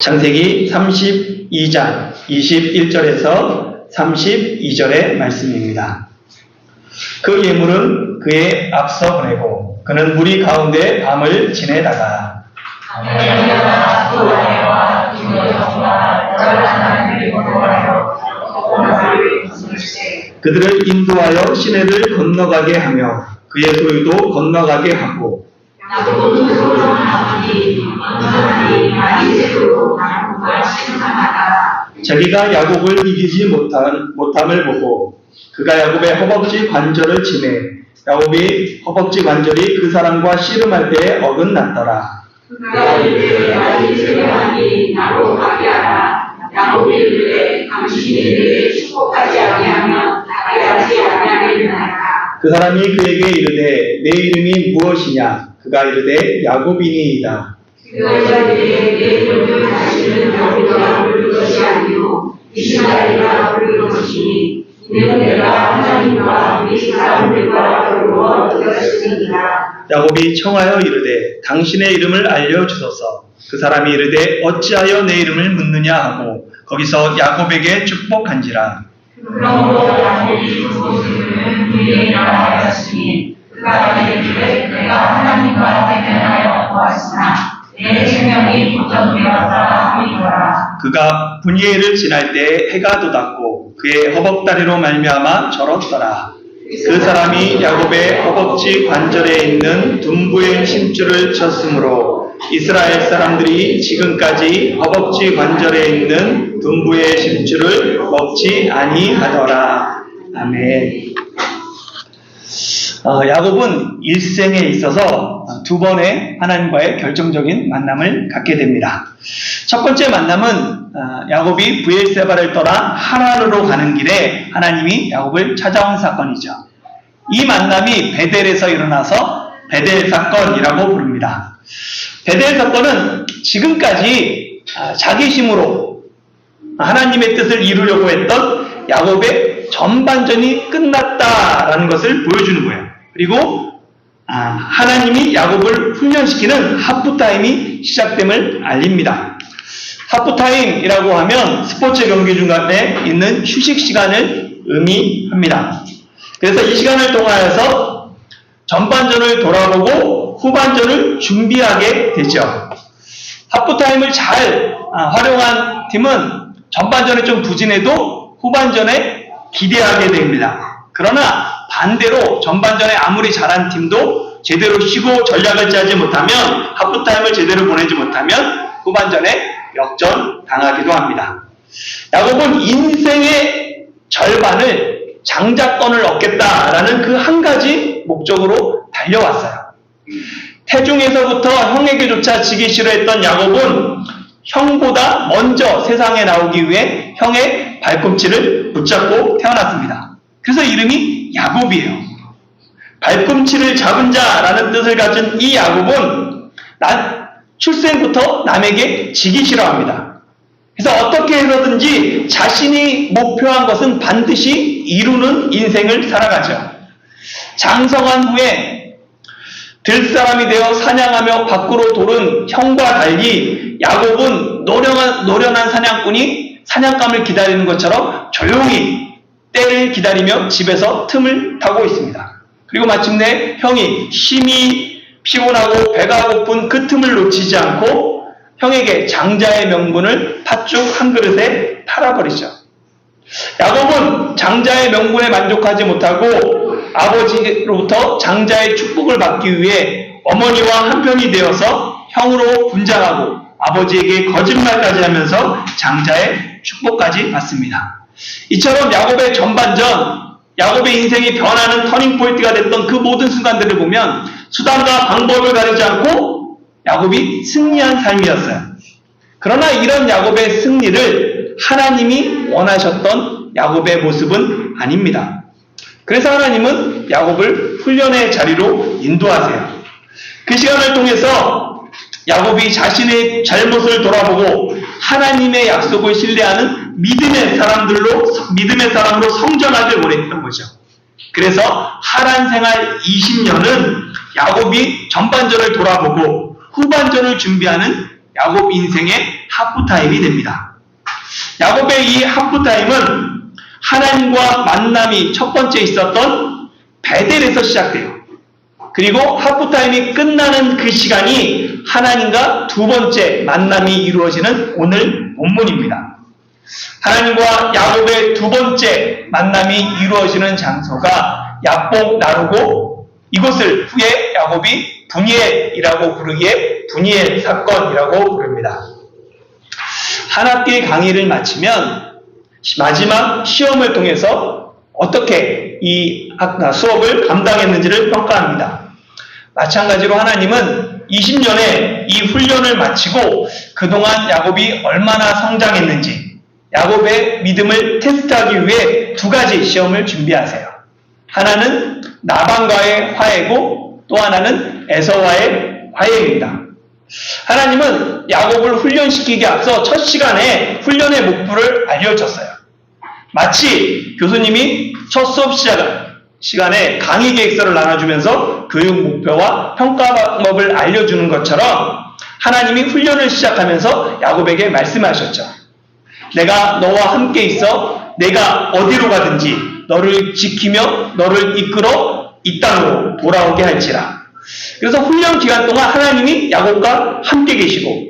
창세기 32장 21절에서 32절의 말씀입니다. 그 예물은 그에 앞서 보내고 그는 무리 가운데 밤을 지내다가 그들을 인도하여 시내를 건너가게 하며 그의 소유도 건너가게 하고 자기가 야곱을 이기지 못함을 보고 그가 야곱의 허벅지 관절을 치매 야곱이 허벅지 관절이 그 사람과 씨름할 때에 어긋났더라. 그가 이르되 나의 제명하니 나로 가게 하라. 야곱이 이르되 당신이 내게 축복하지 아니하면 가게 아니하겠나이다. 그 사람이 그에게 이르되 내 이름이 무엇이냐? 그가 이르되 야곱이니이다. 그가 이르되 내 이름을 다시는 야곱이라 부를 것이 아니요 이스라엘이라 부를 것이니 이는 내가 하나님과 이 사람들과 더불어 되었으니라. 야곱이 청하여 이르되 당신의 이름을 알려주소서. 그 사람이 이르되 어찌하여 내 이름을 묻느냐 하고 거기서 야곱에게 축복한지라. 그러므로 야곱이 그곳 이름을 블레이라 하였으니 그가 이르되 내가 하나님과 대면하여 보았으나 내 생명이 보존되었다 하니라. 그가 분이엘을 지날 때 해가 돋았고 그의 허벅다리로 말미암아 절었더라. 그 사람이 야곱의 허벅지 관절에 있는 둔부의 심줄을 쳤으므로 이스라엘 사람들이 지금까지 허벅지 관절에 있는 둔부의 심줄을 먹지 아니하더라. 아멘. 야곱은 일생에 있어서 두 번의 하나님과의 결정적인 만남을 갖게 됩니다. 첫 번째 만남은 야곱이 브엘세바를 떠나 하란으로 가는 길에 하나님이 야곱을 찾아온 사건이죠. 이 만남이 베델에서 일어나서 베델 사건이라고 부릅니다. 베델 사건은 지금까지 자기 힘으로 하나님의 뜻을 이루려고 했던 야곱의 전반전이 끝났다라는 것을 보여주는 거예요. 그리고 하나님이 야곱을 훈련시키는 하프타임이 시작됨을 알립니다. 하프타임이라고 하면 스포츠 경기 중간에 있는 휴식 시간을 의미합니다. 그래서 이 시간을 통하여서 전반전을 돌아보고 후반전을 준비하게 되죠. 하프타임을 잘 활용한 팀은 전반전에 좀 부진해도 후반전에 기대하게 됩니다. 그러나 반대로 전반전에 아무리 잘한 팀도 제대로 쉬고 전략을 짜지 못하면 하프타임을 제대로 보내지 못하면 후반전에 역전당하기도 합니다. 야곱은 인생의 절반을 장자권을 얻겠다라는 그 한 가지 목적으로 달려왔어요. 태중에서부터 형에게조차 지기 싫어했던 야곱은 형보다 먼저 세상에 나오기 위해 형의 발꿈치를 붙잡고 태어났습니다. 그래서 이름이 야곱이에요. 발꿈치를 잡은 자라는 뜻을 가진 이 야곱은 출생부터 남에게 지기 싫어합니다. 그래서 어떻게 해서든지 자신이 목표한 것은 반드시 이루는 인생을 살아가죠. 장성한 후에 들사람이 되어 사냥하며 밖으로 도는 형과 달리 야곱은 노련한 사냥꾼이 사냥감을 기다리는 것처럼 조용히 때를 기다리며 집에서 틈을 타고 있습니다. 그리고 마침내 형이 심히 피곤하고 배가 고픈 그 틈을 놓치지 않고 형에게 장자의 명분을 팥죽 한 그릇에 팔아버리죠. 야곱은 장자의 명분에 만족하지 못하고 아버지로부터 장자의 축복을 받기 위해 어머니와 한편이 되어서 형으로 분장하고 아버지에게 거짓말까지 하면서 장자의 축복까지 받습니다. 이처럼 야곱의 전반전, 야곱의 인생이 변하는 터닝포인트가 됐던 그 모든 순간들을 보면 수단과 방법을 가리지 않고 야곱이 승리한 삶이었어요. 그러나 이런 야곱의 승리를 하나님이 원하셨던 야곱의 모습은 아닙니다. 그래서 하나님은 야곱을 훈련의 자리로 인도하세요. 그 시간을 통해서 야곱이 자신의 잘못을 돌아보고 하나님의 약속을 신뢰하는 믿음의 사람으로 성장하길 원했던 거죠. 그래서 하란 생활 20년은 야곱이 전반전을 돌아보고 후반전을 준비하는 야곱 인생의 하프타임이 됩니다. 야곱의 이 하프타임은 하나님과 만남이 첫 번째 있었던 베델에서 시작돼요. 그리고 하프타임이 끝나는 그 시간이 하나님과 두 번째 만남이 이루어지는 오늘 본문입니다. 하나님과 야곱의 두 번째 만남이 이루어지는 장소가 야복 나루고, 이곳을 후에 야곱이 분이엘이라고 부르기에 분이엘 사건이라고 부릅니다. 한 학기 강의를 마치면 마지막 시험을 통해서 어떻게 이 수업을 감당했는지를 평가합니다. 마찬가지로 하나님은 20년의 이 훈련을 마치고 그동안 야곱이 얼마나 성장했는지 야곱의 믿음을 테스트하기 위해 두 가지 시험을 준비하세요. 하나는 나반과의 화해고 또 하나는 에서와의 화해입니다. 하나님은 야곱을 훈련시키기 앞서 첫 시간에 훈련의 목표를 알려줬어요. 마치 교수님이 첫 수업 시간에 강의 계획서를 나눠주면서 교육 목표와 평가 방법을 알려주는 것처럼 하나님이 훈련을 시작하면서 야곱에게 말씀하셨죠. 내가 너와 함께 있어 내가 어디로 가든지 너를 지키며 너를 이끌어 이 땅으로 돌아오게 할지라. 그래서 훈련 기간 동안 하나님이 야곱과 함께 계시고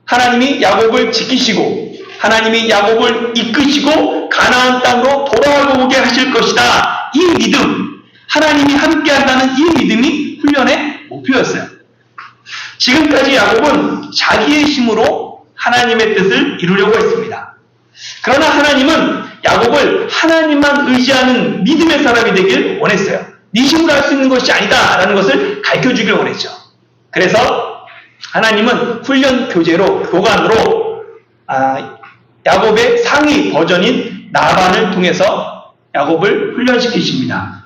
하나님이 야곱을 지키시고 하나님이 야곱을 이끄시고 가나안 땅으로 돌아오게 하실 것이다. 이 믿음, 하나님이 함께 한다는 이 믿음이 훈련의 목표였어요. 지금까지 야곱은 자기의 힘으로 하나님의 뜻을 이루려고 했습니다. 그러나 하나님은 야곱을 하나님만 의지하는 믿음의 사람이 되길 원했어요. 네 힘으로 할 수 있는 것이 아니다 라는 것을 가르쳐주길 원했죠. 그래서 하나님은 훈련 교관으로 야곱의 상위 버전인 나반을 통해서 야곱을 훈련시키십니다.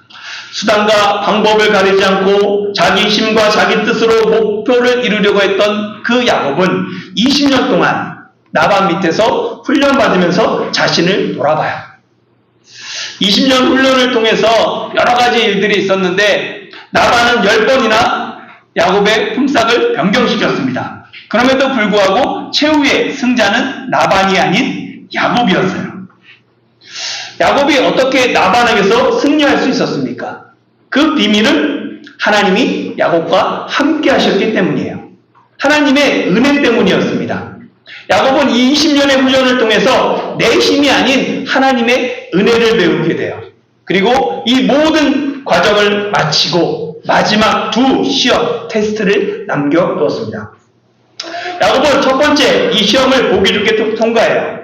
수단과 방법을 가리지 않고 자기 힘과 자기 뜻으로 목표를 이루려고 했던 그 야곱은 20년 동안 나반 밑에서 훈련받으면서 자신을 돌아봐요. 20년 훈련을 통해서 여러 가지 일들이 있었는데 나반은 10번이나 야곱의 품삯을 변경시켰습니다. 그럼에도 불구하고 최후의 승자는 나반이 아닌 야곱이었어요. 야곱이 어떻게 나반에게서 승리할 수 있었습니까? 그 비밀은 하나님이 야곱과 함께 하셨기 때문이에요. 하나님의 은혜 때문이었습니다. 야곱은 이 20년의 훈련을 통해서 내 힘이 아닌 하나님의 은혜를 배우게 돼요. 그리고 이 모든 과정을 마치고 마지막 두 시험, 테스트를 남겨두었습니다. 야곱은 첫 번째 이 시험을 보기 좋게 통과해요.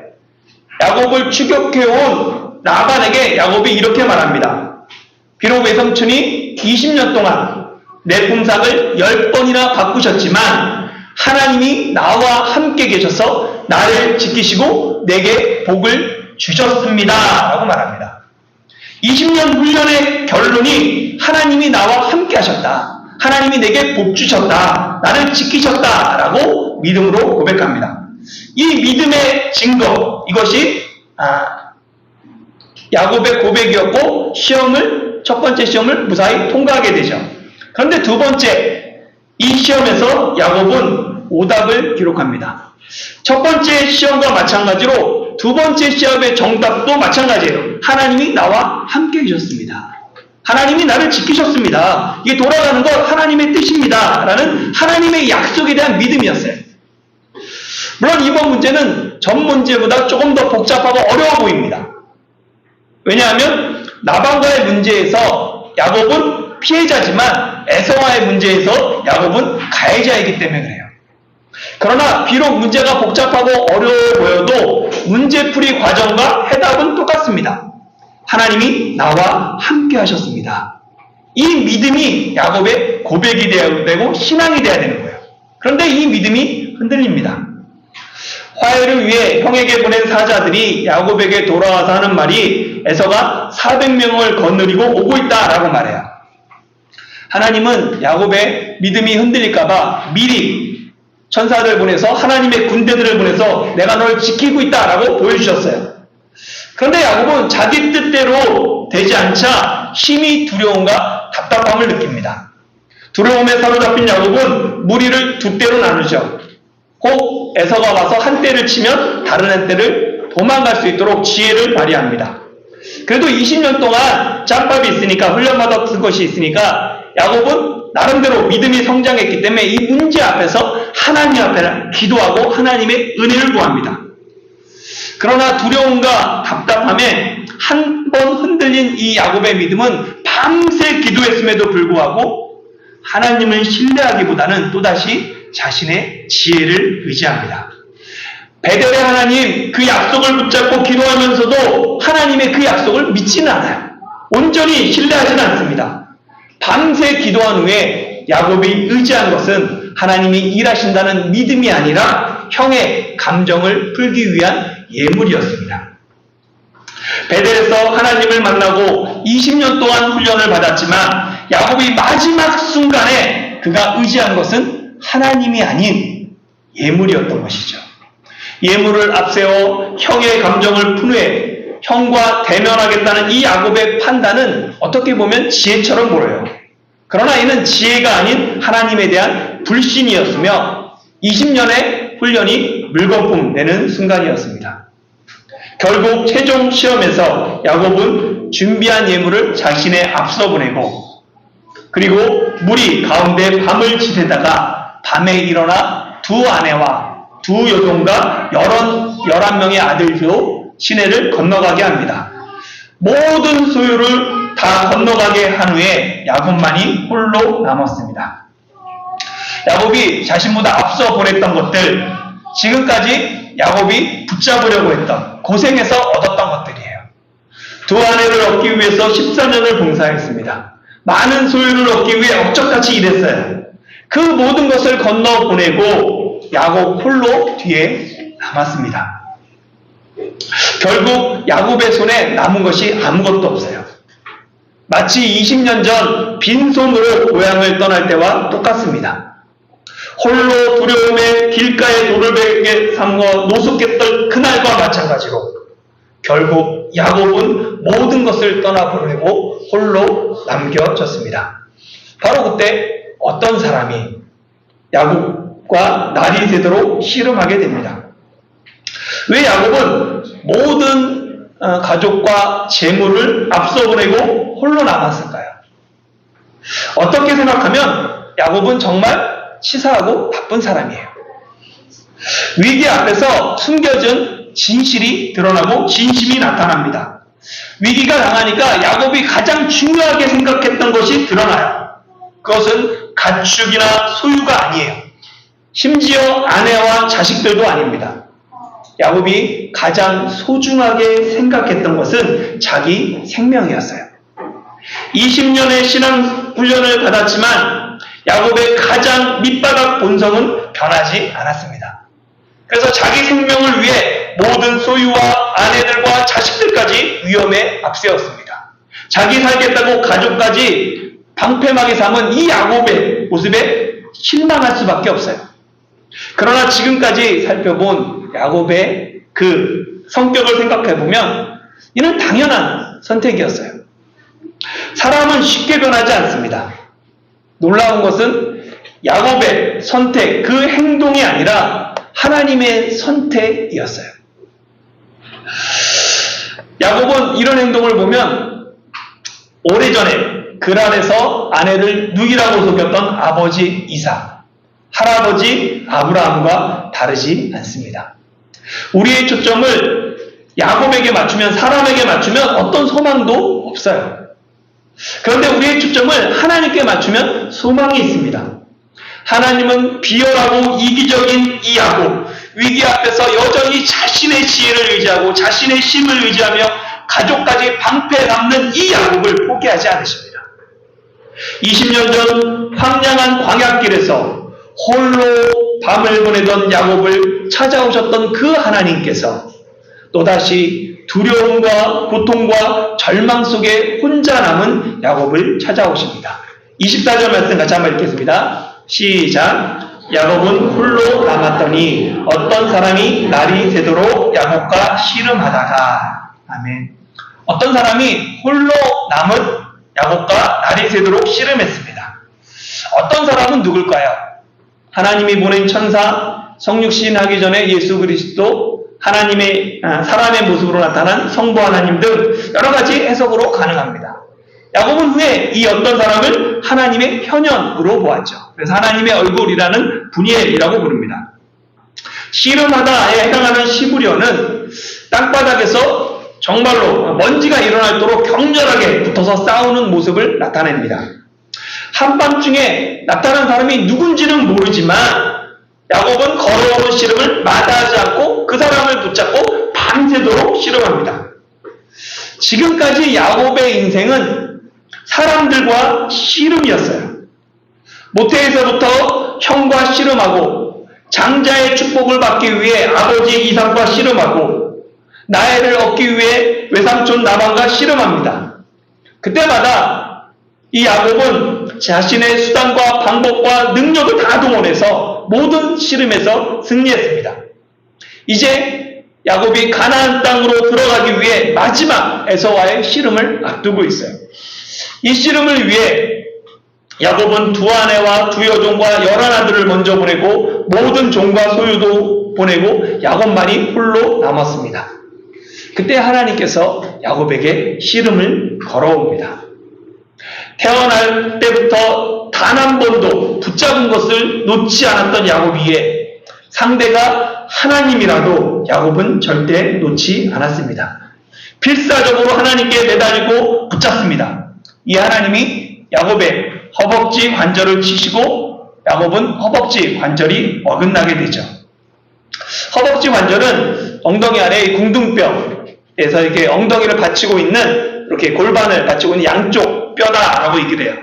야곱을 추격해온 나반에게 야곱이 이렇게 말합니다. 비록 외삼촌이 20년 동안 내 품삯을 10번이나 바꾸셨지만 하나님이 나와 함께 계셔서 나를 지키시고 내게 복을 주셨습니다 라고 말합니다. 20년 훈련의 결론이 하나님이 나와 함께 하셨다. 하나님이 내게 복 주셨다. 나를 지키셨다 라고 믿음으로 고백합니다. 이 믿음의 증거, 이것이 야곱의 고백이었고 첫 번째 시험을 무사히 통과하게 되죠. 그런데 두 번째 이 시험에서 야곱은 오답을 기록합니다. 첫 번째 시험과 마찬가지로 두 번째 시험의 정답도 마찬가지예요. 하나님이 나와 함께 계셨습니다. 하나님이 나를 지키셨습니다. 이게 돌아가는 것 하나님의 뜻입니다. 라는 하나님의 약속에 대한 믿음이었어요. 물론 이번 문제는 전 문제보다 조금 더 복잡하고 어려워 보입니다. 왜냐하면 나반과의 문제에서 야곱은 피해자지만 에서와의 문제에서 야곱은 가해자이기 때문에 그래요. 그러나 비록 문제가 복잡하고 어려워 보여도 문제풀이 과정과 해답은 똑같습니다. 하나님이 나와 함께 하셨습니다. 이 믿음이 야곱의 고백이 되어야 되고 신앙이 되어야 되는 거예요. 그런데 이 믿음이 흔들립니다. 화해를 위해 형에게 보낸 사자들이 야곱에게 돌아와서 하는 말이 에서가 400명을 거느리고 오고 있다라고 말해요. 하나님은 야곱의 믿음이 흔들릴까봐 미리 천사들 보내서 하나님의 군대들을 보내서 내가 널 지키고 있다라고 보여주셨어요. 그런데 야곱은 자기 뜻대로 되지 않자 심히 두려움과 답답함을 느낍니다. 두려움에 사로잡힌 야곱은 무리를 두 때로 나누죠. 혹 에서가 와서 한 대를 치면 다른 한 대를 도망갈 수 있도록 지혜를 발휘합니다. 그래도 20년 동안 짬밥이 있으니까, 훈련받았던 것이 있으니까 야곱은 나름대로 믿음이 성장했기 때문에 이 문제 앞에서 하나님 앞에 기도하고 하나님의 은혜를 구합니다. 그러나 두려움과 답답함에 한 번 흔들린 이 야곱의 믿음은 밤새 기도했음에도 불구하고 하나님을 신뢰하기보다는 또다시 자신의 지혜를 의지합니다. 베델의 하나님, 그 약속을 붙잡고 기도하면서도 하나님의 그 약속을 믿지는 않아요. 온전히 신뢰하지는 않습니다. 밤새 기도한 후에 야곱이 의지한 것은 하나님이 일하신다는 믿음이 아니라 형의 감정을 풀기 위한 예물이었습니다. 베델에서 하나님을 만나고 20년 동안 훈련을 받았지만 야곱이 마지막 순간에 그가 의지한 것은 하나님이 아닌 예물이었던 것이죠. 예물을 앞세워 형의 감정을 푼 후에 형과 대면하겠다는 이 야곱의 판단은 어떻게 보면 지혜처럼 보여요. 그러나 이는 지혜가 아닌 하나님에 대한 불신이었으며 20년의 훈련이 물거품 되는 순간이었습니다. 결국 최종 시험에서 야곱은 준비한 예물을 자신의 앞서 보내고 그리고 무리 가운데 밤을 지새다가 밤에 일어나 두 아내와 두 여종과 11명의 아들도 시내를 건너가게 합니다. 모든 소유를 다 건너가게 한 후에 야곱만이 홀로 남았습니다. 야곱이 자신보다 앞서 보냈던 것들, 지금까지 야곱이 붙잡으려고 했던, 고생해서 얻었던 것들이에요. 두 아내를 얻기 위해서 14년을 봉사했습니다. 많은 소유를 얻기 위해 억적같이 일했어요. 그 모든 것을 건너 보내고 야곱 홀로 뒤에 남았습니다. 결국 야곱의 손에 남은 것이 아무것도 없어요. 마치 20년 전 빈손으로 고향을 떠날 때와 똑같습니다. 홀로 두려움에 길가에 돌을 베게 삼어 노숙했던 그날과 마찬가지로 결국 야곱은 모든 것을 떠나보내고 홀로 남겨졌습니다. 바로 그때 어떤 사람이 야곱과 날이 새도록 씨름하게 됩니다. 왜 야곱은 모든 가족과 재물을 앞서 보내고 홀로 남았을까요? 어떻게 생각하면 야곱은 정말 치사하고 바쁜 사람이에요. 위기 앞에서 숨겨진 진실이 드러나고 진심이 나타납니다. 위기가 당하니까 야곱이 가장 중요하게 생각했던 것이 드러나요. 그것은 가축이나 소유가 아니에요. 심지어 아내와 자식들도 아닙니다. 야곱이 가장 소중하게 생각했던 것은 자기 생명이었어요. 20년의 신앙 훈련을 받았지만 야곱의 가장 밑바닥 본성은 변하지 않았습니다. 그래서 자기 생명을 위해 모든 소유와 아내들과 자식들까지 위험에 앞세웠습니다. 자기 살겠다고 가족까지 방패막이 삼은 이 야곱의 모습에 실망할 수밖에 없어요. 그러나 지금까지 살펴본 야곱의 그 성격을 생각해보면 이는 당연한 선택이었어요. 사람은 쉽게 변하지 않습니다. 놀라운 것은 야곱의 선택, 그 행동이 아니라 하나님의 선택이었어요. 야곱은 이런 행동을 보면 오래전에 그랄에서 아내를 누이라고 속였던 아버지 이삭, 할아버지 아브라함과 다르지 않습니다. 우리의 초점을 야곱에게 맞추면, 사람에게 맞추면 어떤 소망도 없어요. 그런데 우리의 초점을 하나님께 맞추면 소망이 있습니다. 하나님은 비열하고 이기적인 이 야곱, 위기 앞에서 여전히 자신의 지혜를 의지하고 자신의 힘을 의지하며 가족까지 방패에 남는 이 야곱을 포기하지 않으십니다. 20년 전 황량한 광야길에서 홀로 밤을 보내던 야곱을 찾아오셨던 그 하나님께서 또다시 두려움과 고통과 절망 속에 혼자 남은 야곱을 찾아오십니다. 24절 말씀 같이 한번 읽겠습니다. 시작. 야곱은 홀로 남았더니 어떤 사람이 날이 새도록 야곱과 씨름하다가. 아멘. 어떤 사람이 홀로 남은 야곱과 날이 새도록 씨름했습니다. 어떤 사람은 누굴까요? 하나님이 보낸 천사 성육신하기 전에 예수 그리스도, 하나님의 사람의 모습으로 나타난 성부 하나님 등 여러 가지 해석으로 가능합니다. 야곱은 후에 이 어떤 사람을 하나님의 현현으로 보았죠. 그래서 하나님의 얼굴이라는 분이엘이라고 부릅니다. 씨름하다에 해당하는 시부려는 땅바닥에서 정말로 먼지가 일어날도록 격렬하게 붙어서 싸우는 모습을 나타냅니다. 한밤중에 나타난 사람이 누군지는 모르지만 야곱은 걸어오는 씨름을 마다하지 않고 그 사람을 붙잡고 밤새도록 씨름합니다. 지금까지 야곱의 인생은 사람들과 씨름이었어요. 모태에서부터 형과 씨름하고 장자의 축복을 받기 위해 아버지 이삭과 씨름하고 나혜를 얻기 위해 외삼촌 라반과 씨름합니다. 그때마다 이 야곱은 자신의 수단과 방법과 능력을 다 동원해서 모든 씨름에서 승리했습니다. 이제 야곱이 가나안 땅으로 들어가기 위해 마지막 에서와의 씨름을 앞두고 있어요. 이 씨름을 위해 야곱은 두 아내와 두 여종과 11아들을 먼저 보내고 모든 종과 소유도 보내고 야곱만이 홀로 남았습니다. 그때 하나님께서 야곱에게 씨름을 걸어옵니다. 태어날 때부터 단 한 번도 붙잡은 것을 놓지 않았던 야곱이에 상대가 하나님이라도 야곱은 절대 놓지 않았습니다. 필사적으로 하나님께 매달리고 붙잡습니다. 이 하나님이 야곱의 허벅지 관절을 치시고 야곱은 허벅지 관절이 어긋나게 되죠. 허벅지 관절은 엉덩이 아래 궁둥뼈에서 이렇게 엉덩이를 받치고 있는 이렇게 골반을 받치고 있는 양쪽 뼈다라고 얘기를 해요.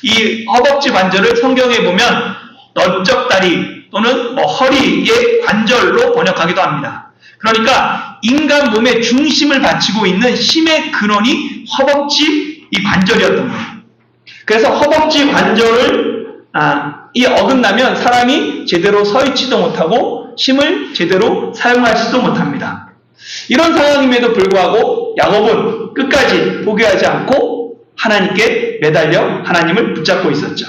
이 허벅지 관절을 성경에 보면 넓적다리 또는 허리의 관절로 번역하기도 합니다. 그러니까 인간 몸의 중심을 받치고 있는 힘의 근원이 허벅지 이 관절이었던 거예요. 그래서 허벅지 관절을 이 어긋나면 사람이 제대로 서 있지도 못하고 힘을 제대로 사용하지도 못합니다. 이런 상황임에도 불구하고 야곱은 끝까지 포기하지 않고 하나님께 매달려 하나님을 붙잡고 있었죠.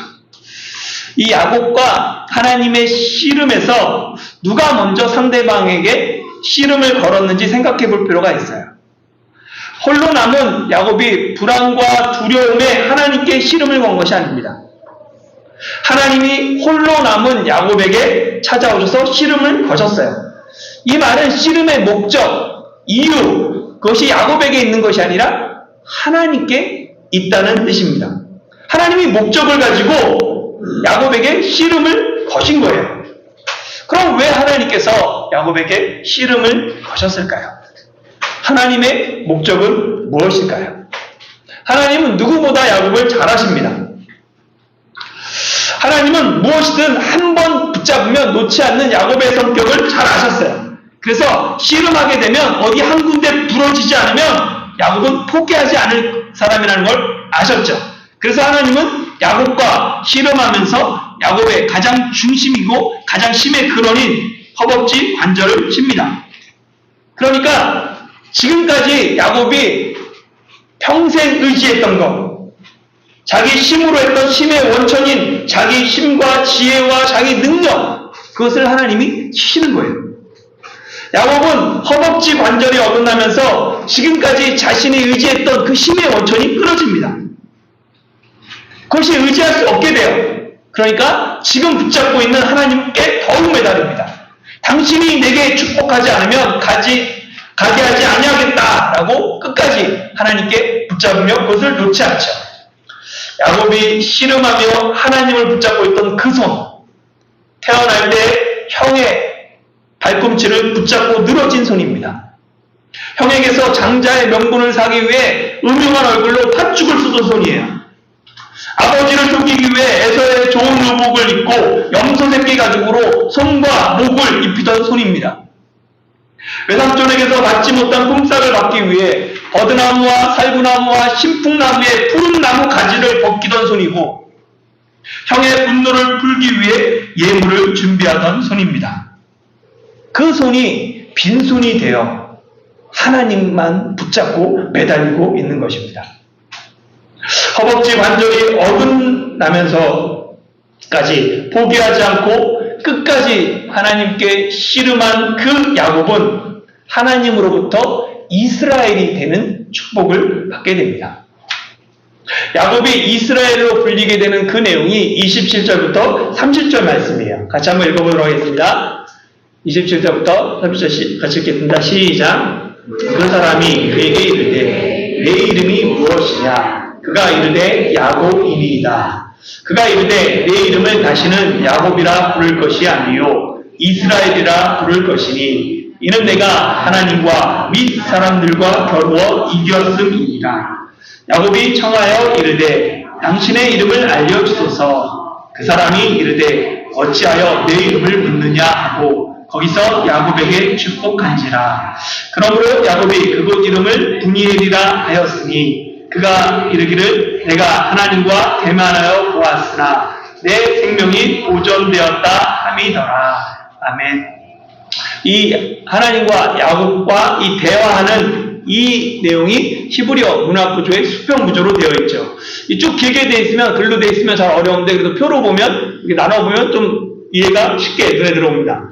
이 야곱과 하나님의 씨름에서 누가 먼저 상대방에게 씨름을 걸었는지 생각해 볼 필요가 있어요. 홀로 남은 야곱이 불안과 두려움에 하나님께 씨름을 건 것이 아닙니다. 하나님이 홀로 남은 야곱에게 찾아오셔서 씨름을 거셨어요. 이 말은 씨름의 목적, 이유, 그것이 야곱에게 있는 것이 아니라 하나님께 있다는 뜻입니다. 하나님이 목적을 가지고 야곱에게 씨름을 거신 거예요. 그럼 왜 하나님께서 야곱에게 씨름을 거셨을까요? 하나님의 목적은 무엇일까요? 하나님은 누구보다 야곱을 잘 아십니다. 하나님은 무엇이든 한 번 붙잡으면 놓지 않는 야곱의 성격을 잘 아셨어요. 그래서 씨름하게 되면 어디 한 군데 부러지지 않으면 야곱은 포기하지 않을 사람이라는 걸 아셨죠. 그래서 하나님은 야곱과 씨름하면서 야곱의 가장 중심이고 가장 힘의 근원인 허벅지 관절을 칩니다. 그러니까 지금까지 야곱이 평생 의지했던 것, 자기 힘으로 했던 힘의 원천인 자기 힘과 지혜와 자기 능력, 그것을 하나님이 치시는 거예요. 야곱은 허벅지 관절이 어긋나면서 지금까지 자신이 의지했던 그 힘의 원천이 끊어집니다. 그것이 의지할 수 없게 돼요. 그러니까 지금 붙잡고 있는 하나님께 더욱 매달립니다. 당신이 내게 축복하지 않으면 가게 하지 아니하겠다라고 끝까지 하나님께 붙잡으며 그것을 놓지 않죠. 야곱이 씨름하며 하나님을 붙잡고 있던 그 손, 태어날 때 형의 발꿈치를 붙잡고 늘어진 손입니다. 형에게서 장자의 명분을 사기 위해 음흉한 얼굴로 팥죽을 쏟은 손이에요. 아버지를 속이기 위해 에서의 좋은 의복을 입고 염소 새끼 가죽으로 손과 목을 입히던 손입니다. 외삼촌에게서 받지 못한 품삯을 받기 위해 버드나무와 살구나무와 신풍나무의 푸른 나무 가지를 벗기던 손이고 형의 분노를 풀기 위해 예물을 준비하던 손입니다. 그 손이 빈손이 되어 하나님만 붙잡고 매달리고 있는 것입니다. 허벅지 관절이 어긋나면서까지 포기하지 않고 끝까지 하나님께 씨름한 그 야곱은 하나님으로부터 이스라엘이 되는 축복을 받게 됩니다. 야곱이 이스라엘로 불리게 되는 그 내용이 27절부터 30절 말씀이에요. 같이 한번 읽어보도록 하겠습니다. 27절부터 30절 같이 읽겠습니다. 시작. 그 사람이 그에게 이르되 내 이름이 무엇이냐? 그가 이르되 야곱이니이다. 그가 이르되 내 이름을 다시는 야곱이라 부를 것이 아니요 이스라엘이라 부를 것이니 이는 내가 하나님과 및 사람들과 겨루어 이겼음이니라. 야곱이 청하여 이르되 당신의 이름을 알려주소서. 그 사람이 이르되 어찌하여 내 이름을 묻느냐 하고 거기서 야곱에게 축복한지라. 그러므로 야곱이 그곳 이름을 브니엘이라 하였으니 그가 이르기를 내가 하나님과 대면하여 보았으나 내 생명이 보존되었다 함이더라. 아멘. 이 하나님과 야곱과 이 대화하는 이 내용이 히브리어 문학 구조의 수평 구조로 되어 있죠. 쭉 길게 되어 있으면, 글로 되어 있으면 잘 어려운데 그래도 표로 보면, 이렇게 나눠보면 좀 이해가 쉽게 눈에 들어옵니다.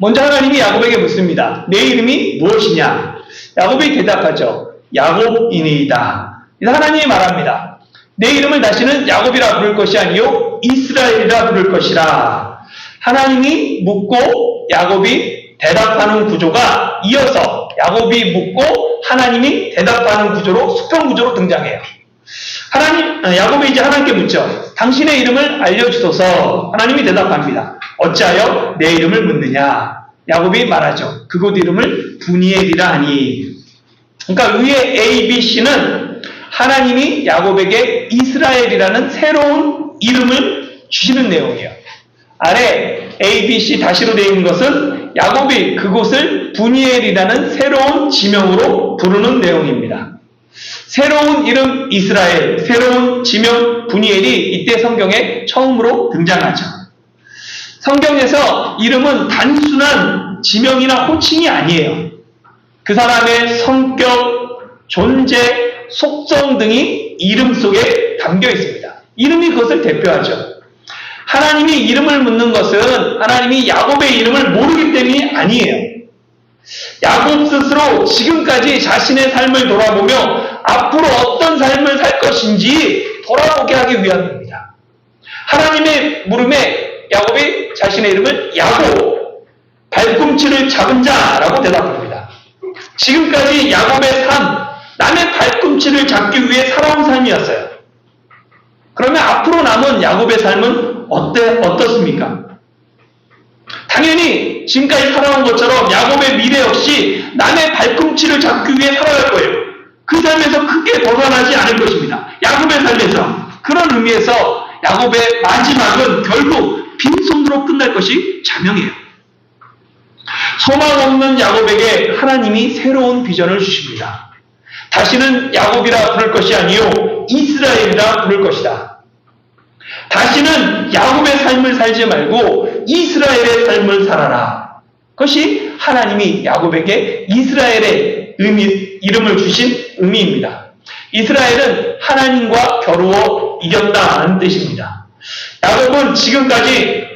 먼저 하나님이 야곱에게 묻습니다. 내 이름이 무엇이냐? 야곱이 대답하죠. 야곱이니이다. 하나님이 말합니다. 내 이름을 다시는 야곱이라 부를 것이 아니요 이스라엘이라 부를 것이라. 하나님이 묻고 야곱이 대답하는 구조가 이어서 야곱이 묻고 하나님이 대답하는 구조로 수평 구조로 등장해요. 야곱이 이제 하나님께 묻죠. 당신의 이름을 알려주소서. 하나님이 대답합니다. 어찌하여 내 이름을 묻느냐? 야곱이 말하죠. 그곳 이름을 브니엘이라 하니. 그러니까 위에 A, B, C는 하나님이 야곱에게 이스라엘이라는 새로운 이름을 주시는 내용이에요. 아래 A, B, C 다시로 되어 있는 것은 야곱이 그곳을 브니엘이라는 새로운 지명으로 부르는 내용입니다. 새로운 이름 이스라엘, 새로운 지명 브니엘이 이때 성경에 처음으로 등장하죠. 성경에서 이름은 단순한 지명이나 호칭이 아니에요. 그 사람의 성격, 존재, 속성 등이 이름 속에 담겨 있습니다. 이름이 그것을 대표하죠. 하나님이 이름을 묻는 것은 하나님이 야곱의 이름을 모르기 때문이 아니에요. 야곱 스스로 지금까지 자신의 삶을 돌아보며 앞으로 어떤 삶을 살 것인지 돌아보게 하기 위함입니다. 하나님의 물음에 야곱이 자신의 이름을 야곱, 발꿈치를 잡은 자라고 대답합니다. 지금까지 야곱의 삶, 남의 발꿈치를 잡기 위해 살아온 삶이었어요. 그러면 앞으로 남은 야곱의 삶은 어떻습니까? 당연히 지금까지 살아온 것처럼 야곱의 미래 역시 남의 발꿈치를 잡기 위해 살아갈 거예요. 그 삶에서 크게 벗어나지 않을 것입니다. 야곱의 삶에서. 그런 의미에서 야곱의 마지막은 결국 빈손으로 끝날 것이 자명해요. 소망 없는 야곱에게 하나님이 새로운 비전을 주십니다. 다시는 야곱이라 부를 것이 아니요 이스라엘이라 부를 것이다. 다시는 야곱의 삶을 살지 말고 이스라엘의 삶을 살아라. 그것이 하나님이 야곱에게 이스라엘의 이름을 주신 의미입니다. 이스라엘은 하나님과 겨루어 이겼다는 뜻입니다. 야곱은 지금까지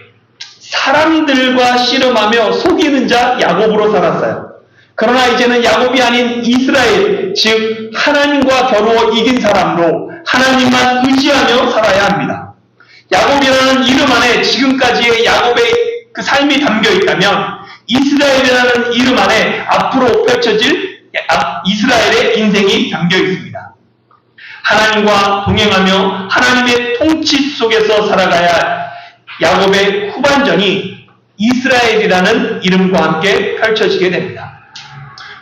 사람들과 씨름하며 속이는 자 야곱으로 살았어요. 그러나 이제는 야곱이 아닌 이스라엘, 즉 하나님과 겨루어 이긴 사람으로 하나님만 의지하며 살아야 합니다. 야곱이라는 이름 안에 지금까지의 야곱의 그 삶이 담겨 있다면 이스라엘이라는 이름 안에 앞으로 펼쳐질 이스라엘의 인생이 담겨 있습니다. 하나님과 동행하며 하나님의 통치 속에서 살아가야 할 야곱의 후반전이 이스라엘이라는 이름과 함께 펼쳐지게 됩니다.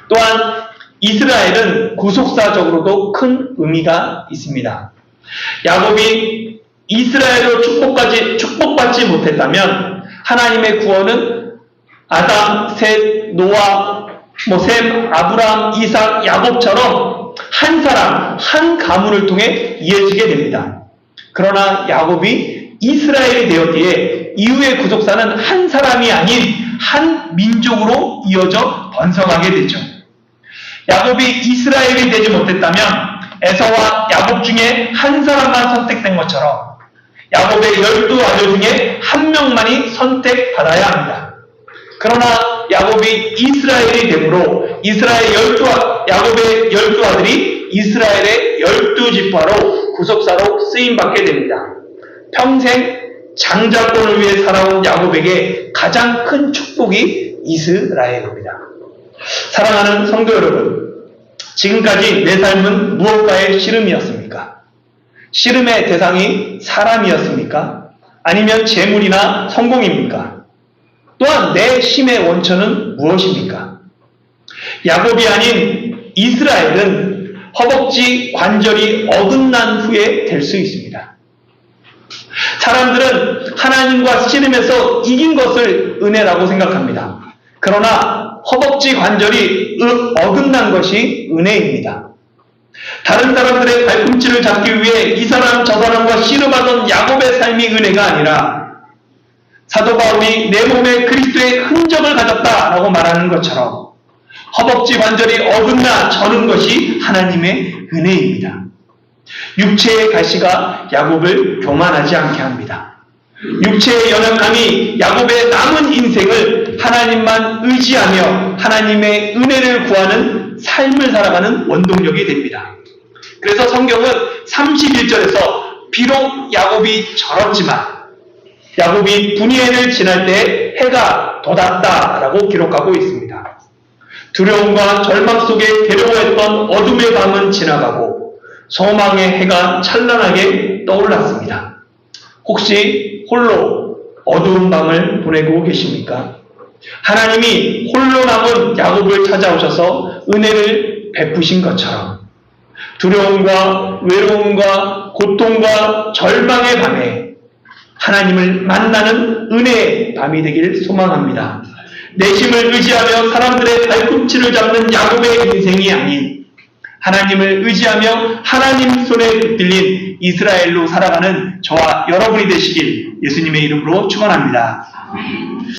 또한 이스라엘은 구속사적으로도 큰 의미가 있습니다. 야곱이 이스라엘로 축복받지 못했다면 하나님의 구원은 아담, 셋, 노아, 셈, 아브라함, 이삭, 야곱처럼 한 사람, 한 가문을 통해 이어지게 됩니다. 그러나 야곱이 이스라엘이 되었기에 이후의 구속사는 한 사람이 아닌 한 민족으로 이어져 번성하게 되죠. 야곱이 이스라엘이 되지 못했다면 에서와 야곱 중에 한 사람만 선택된 것처럼 야곱의 12아들 중에 한 명만이 선택받아야 합니다. 그러나 야곱이 이스라엘이 되므로 야곱의 12아들이 이스라엘의 12지파로 구속사로 쓰임받게 됩니다. 평생 장자권을 위해 살아온 야곱에게 가장 큰 축복이 이스라엘입니다. 사랑하는 성도 여러분, 지금까지 내 삶은 무엇과의 씨름이었습니까? 씨름의 대상이 사람이었습니까? 아니면 재물이나 성공입니까? 또한 내 힘의 원천은 무엇입니까? 야곱이 아닌 이스라엘은 허벅지 관절이 어긋난 후에 될 수 있습니다. 사람들은 하나님과 씨름에서 이긴 것을 은혜라고 생각합니다. 그러나 허벅지 관절이 어긋난 것이 은혜입니다. 다른 사람들의 발꿈치를 잡기 위해 이 사람 저 사람과 씨름하던 야곱의 삶이 은혜가 아니라 사도 바울이 내 몸에 그리스도의 흔적을 가졌다라고 말하는 것처럼 허벅지 관절이 어긋나 저는 것이 하나님의 은혜입니다. 육체의 가시가 야곱을 교만하지 않게 합니다. 육체의 연약함이 야곱의 남은 인생을 하나님만 의지하며 하나님의 은혜를 구하는 삶을 살아가는 원동력이 됩니다. 그래서 성경은 31절에서 비록 야곱이 절었지만 야곱이 분이엘을 지날 때 해가 돋았다라고 기록하고 있습니다. 두려움과 절망 속에 괴로워했던 어둠의 밤은 지나가고 소망의 해가 찬란하게 떠올랐습니다. 혹시 홀로 어두운 밤을 보내고 계십니까? 하나님이 홀로 남은 야곱을 찾아오셔서 은혜를 베푸신 것처럼 두려움과 외로움과 고통과 절망의 밤에 하나님을 만나는 은혜의 밤이 되길 소망합니다. 내심을 의지하며 사람들의 발꿈치를 잡는 야곱의 인생이 아닌 하나님을 의지하며 하나님 손에 붙들린 이스라엘로 살아가는 저와 여러분이 되시길 예수님의 이름으로 축원합니다.